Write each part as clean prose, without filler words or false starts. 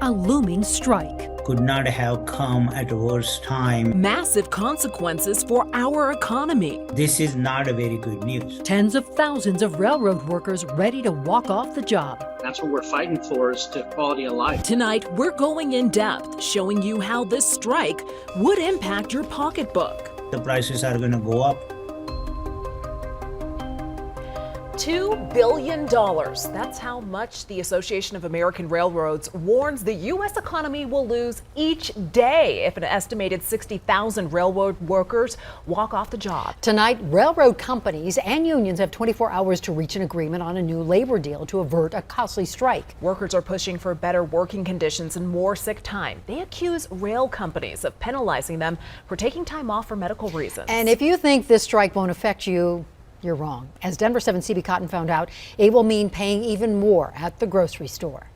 a looming strike. Could not have come at a worse time. Massive consequences for our economy. This is not a very good news. Tens of thousands of railroad workers ready to walk off the job. That's what we're fighting for, is to quality of life. Tonight, we're going in depth, showing you how this strike would impact your pocketbook. The prices are going to go up. $2 billion. That's how much the Association of American Railroads warns the U.S. economy will lose each day if an estimated 60,000 railroad workers walk off the job. Tonight, railroad companies and unions have 24 hours to reach an agreement on a new labor deal to avert a costly strike. Workers are pushing for better working conditions and more sick time. They accuse rail companies of penalizing them for taking time off for medical reasons. And if you think this strike won't affect you, you're wrong. As Denver 7 CB Cotton found out, it will mean paying even more at the grocery store.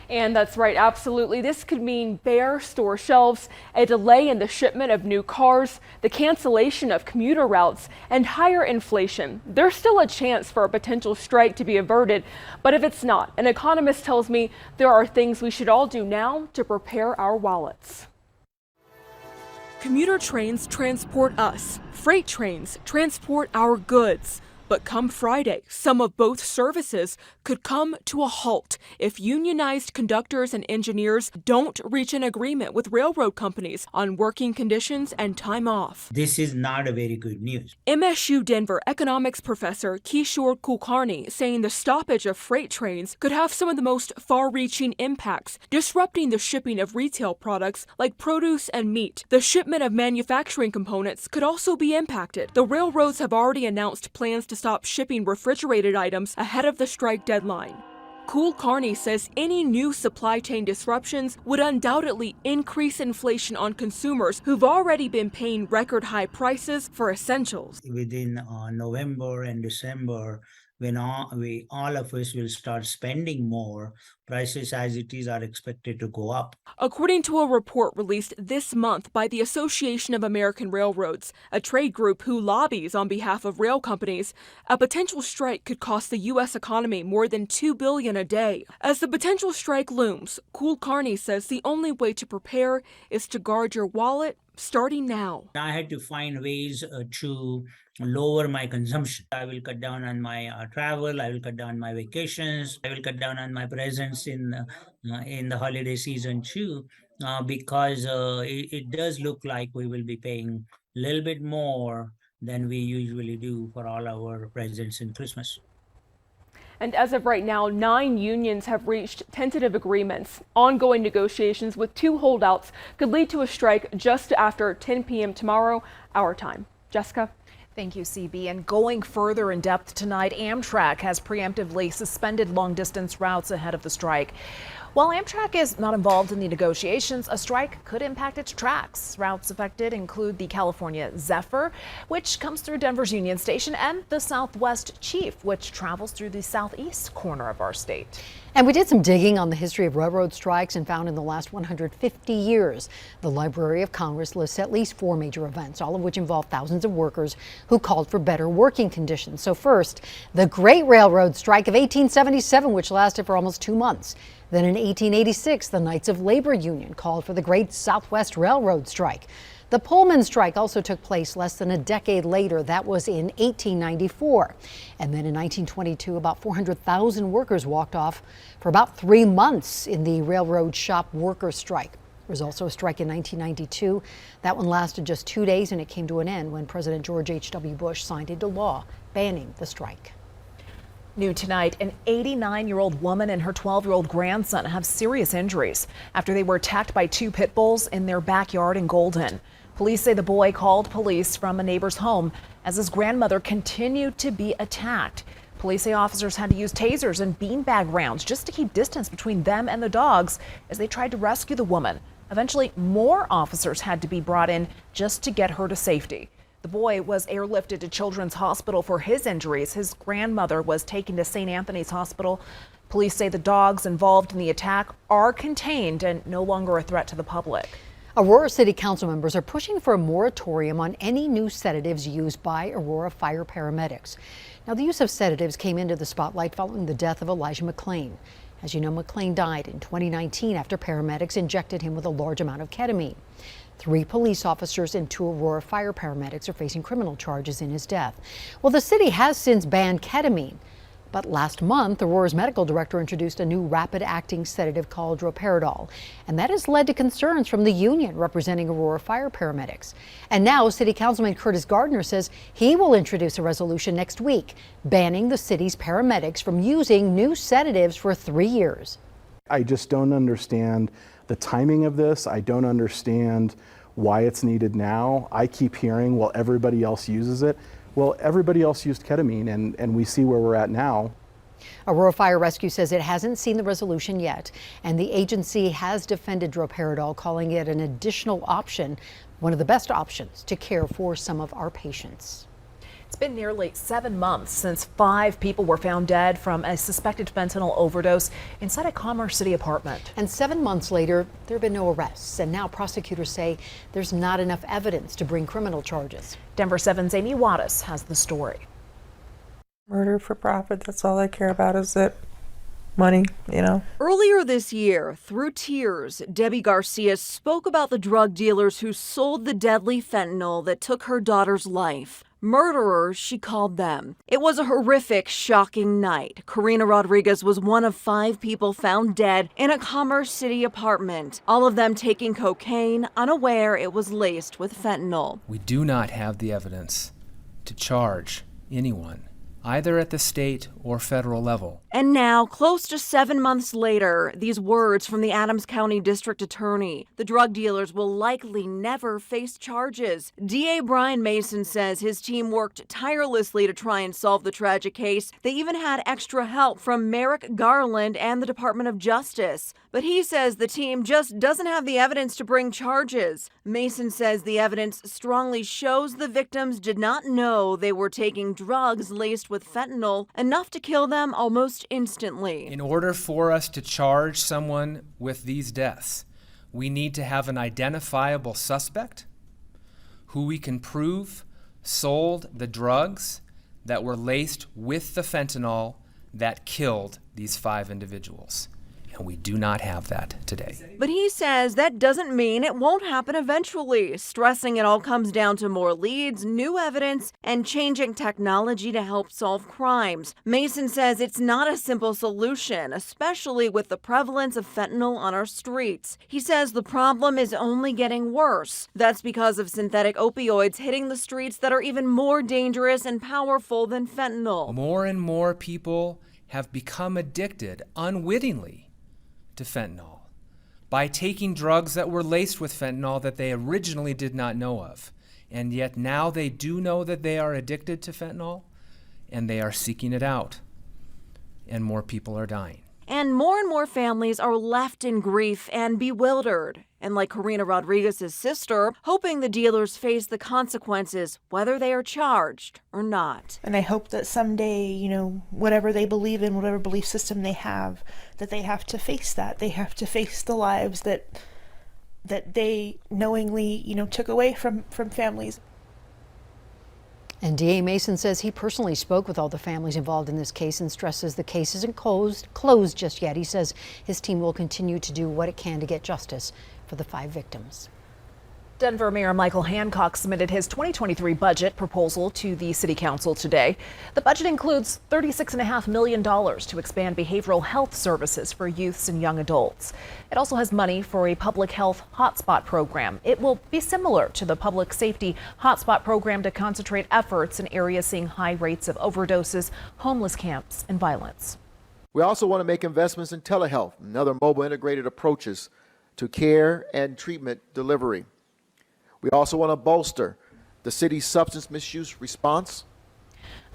And that's right, absolutely. This could mean bare store shelves, a delay in the shipment of new cars, the cancellation of commuter routes, and higher inflation. There's still a chance for a potential strike to be averted, but if it's not, an economist tells me there are things we should all do now to prepare our wallets. Commuter trains transport us. Freight trains transport our goods. But come Friday, some of both services could come to a halt if unionized conductors and engineers don't reach an agreement with railroad companies on working conditions and time off. This is not a very good news. MSU Denver economics professor Kishore Kulkarni saying the stoppage of freight trains could have some of the most far-reaching impacts, disrupting the shipping of retail products like produce and meat. The shipment of manufacturing components could also be impacted. The railroads have already announced plans to stop shipping refrigerated items ahead of the strike deadline. Kulkarni says any new supply chain disruptions would undoubtedly increase inflation on consumers who've already been paying record high prices for essentials. Within November and December, when all of us will start spending more, prices as it is are expected to go up. According to a report released this month by the Association of American Railroads, a trade group who lobbies on behalf of rail companies, a potential strike could cost the U.S. economy more than $2 billion a day. As the potential strike looms, Kulkarni says the only way to prepare is to guard your wallet starting now. I had to find ways to lower my consumption. I will cut down on my travel. I will cut down my vacations. I will cut down on my presence in the holiday season too, because it does look like we will be paying a little bit more than we usually do for all our presents in Christmas. And as of right now, 9 unions have reached tentative agreements. Ongoing negotiations with 2 holdouts could lead to a strike just after 10 p.m. tomorrow, our time. Jessica? Thank you, CB. And going further in depth tonight, Amtrak has preemptively suspended long-distance routes ahead of the strike. While Amtrak is not involved in the negotiations, a strike could impact its tracks. Routes affected include the California Zephyr, which comes through Denver's Union Station, and the Southwest Chief, which travels through the southeast corner of our state. And we did some digging on the history of railroad strikes and found in the last 150 years, the Library of Congress lists at least 4 major events, all of which involved thousands of workers who called for better working conditions. So first, the Great Railroad Strike of 1877, which lasted for almost 2 months. Then in 1886, the Knights of Labor Union called for the Great Southwest Railroad Strike. The Pullman strike also took place less than a decade later. That was in 1894. And then in 1922, about 400,000 workers walked off for about 3 months in the railroad shop worker strike. There was also a strike in 1992. That one lasted just 2 days, and it came to an end when President George H.W. Bush signed into law banning the strike. New tonight, an 89-year-old woman and her 12-year-old grandson have serious injuries after they were attacked by 2 pit bulls in their backyard in Golden. Police say the boy called police from a neighbor's home as his grandmother continued to be attacked. Police say officers had to use tasers and beanbag rounds just to keep distance between them and the dogs as they tried to rescue the woman. Eventually, more officers had to be brought in just to get her to safety. The boy was airlifted to Children's Hospital for his injuries. His grandmother was taken to St. Anthony's Hospital. Police say the dogs involved in the attack are contained and no longer a threat to the public. Aurora City Council members are pushing for a moratorium on any new sedatives used by Aurora fire paramedics. Now, the use of sedatives came into the spotlight following the death of Elijah McClain. As you know, McLean died in 2019 after paramedics injected him with a large amount of ketamine. 3 police officers and 2 Aurora fire paramedics are facing criminal charges in his death. Well, the city has since banned ketamine. But last month, Aurora's medical director introduced a new rapid-acting sedative called droperidol, and that has led to concerns from the union representing Aurora fire paramedics. And now, City Councilman Curtis Gardner says he will introduce a resolution next week banning the city's paramedics from using new sedatives for 3 years. I just don't understand the timing of this. I don't understand why it's needed now. I keep hearing, well, everybody else uses it. Well, everybody else used ketamine, and we see where we're at now. Aurora Fire Rescue says it hasn't seen the resolution yet, and the agency has defended droperidol, calling it an additional option, one of the best options to care for some of our patients. It's been nearly 7 months since 5 people were found dead from a suspected fentanyl overdose inside a Commerce City apartment. And 7 months later, there have been no arrests. And now prosecutors say there's not enough evidence to bring criminal charges. Denver 7's Amy Wattis has the story. Murder for profit, that's all I care about, is it? Money, you know. Earlier this year, through tears, Debbie Garcia spoke about the drug dealers who sold the deadly fentanyl that took her daughter's life. Murderers, she called them. It was a horrific, shocking night. Karina Rodriguez was one of 5 people found dead in a Commerce City apartment, all of them taking cocaine, unaware it was laced with fentanyl. We do not have the evidence to charge anyone, either at the state or federal level. And now, close to 7 months later, these words from the Adams County District Attorney. The drug dealers will likely never face charges. DA Brian Mason says his team worked tirelessly to try and solve the tragic case. They even had extra help from Merrick Garland and the Department of Justice. But he says the team just doesn't have the evidence to bring charges. Mason says the evidence strongly shows the victims did not know they were taking drugs laced with fentanyl, enough to kill them almost instantly. In order for us to charge someone with these deaths, we need to have an identifiable suspect who we can prove sold the drugs that were laced with the fentanyl that killed these 5 individuals. And we do not have that today. But he says that doesn't mean it won't happen eventually, stressing it all comes down to more leads, new evidence, and changing technology to help solve crimes. Mason says it's not a simple solution, especially with the prevalence of fentanyl on our streets. He says the problem is only getting worse. That's because of synthetic opioids hitting the streets that are even more dangerous and powerful than fentanyl. More and more people have become addicted unwittingly to fentanyl by taking drugs that were laced with fentanyl that they originally did not know of. And yet now they do know that they are addicted to fentanyl, and they are seeking it out. And more people are dying. And more families are left in grief and bewildered. And like Karina Rodriguez's sister, hoping the dealers face the consequences, whether they are charged or not. And I hope that someday, you know, whatever they believe in, whatever belief system they have, that they have to face that. They have to face the lives that they knowingly, you know, took away from families. And DA Mason says he personally spoke with all the families involved in this case and stresses the case isn't closed just yet. He says his team will continue to do what it can to get justice for the 5 victims. Denver Mayor Michael Hancock submitted his 2023 budget proposal to the City Council today. The budget includes $36.5 million to expand behavioral health services for youths and young adults. It also has money for a public health hotspot program. It will be similar to the public safety hotspot program to concentrate efforts in areas seeing high rates of overdoses, homeless camps, and violence. We also want to make investments in telehealth and other mobile integrated approaches to care and treatment delivery. We also want to bolster the city's substance misuse response.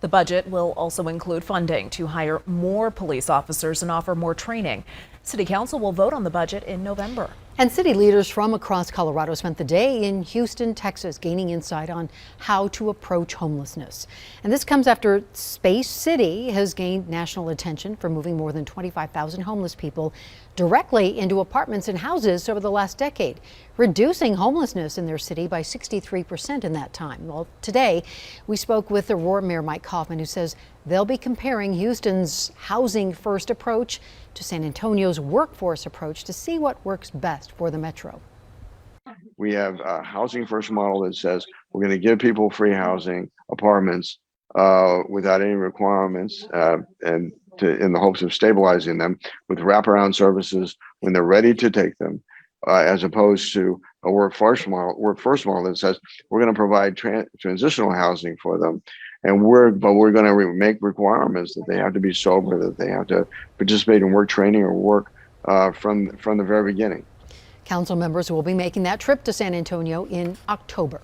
The budget will also include funding to hire more police officers and offer more training. City Council will vote on the budget in November. And city leaders from across Colorado spent the day in Houston, Texas, gaining insight on how to approach homelessness. And this comes after Space City has gained national attention for moving more than 25,000 homeless people directly into apartments and houses over the last decade, reducing homelessness in their city by 63% in that time. Well, today we spoke with Aurora Mayor Mike Kaufman, who says They'll be comparing Houston's housing first approach to San Antonio's workforce approach to see what works best for the metro. We have a housing first model that says we're going to give people free housing, apartments, without any requirements, and in the hopes of stabilizing them with wraparound services when they're ready to take them, as opposed to a work first model that says we're going to provide transitional housing for them, and we're going to make requirements that they have to be sober, that they have to participate in work training or work from the very beginning. Council members will be making that trip to San Antonio in October.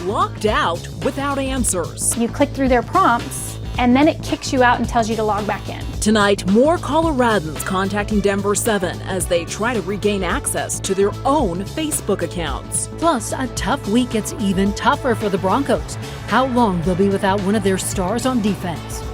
Locked out without answers. You click through their prompts, and then it kicks you out and tells you to log back in. Tonight, more Coloradans contacting Denver 7 as they try to regain access to their own Facebook accounts. Plus, a tough week gets even tougher for the Broncos. How long they'll be without one of their stars on defense.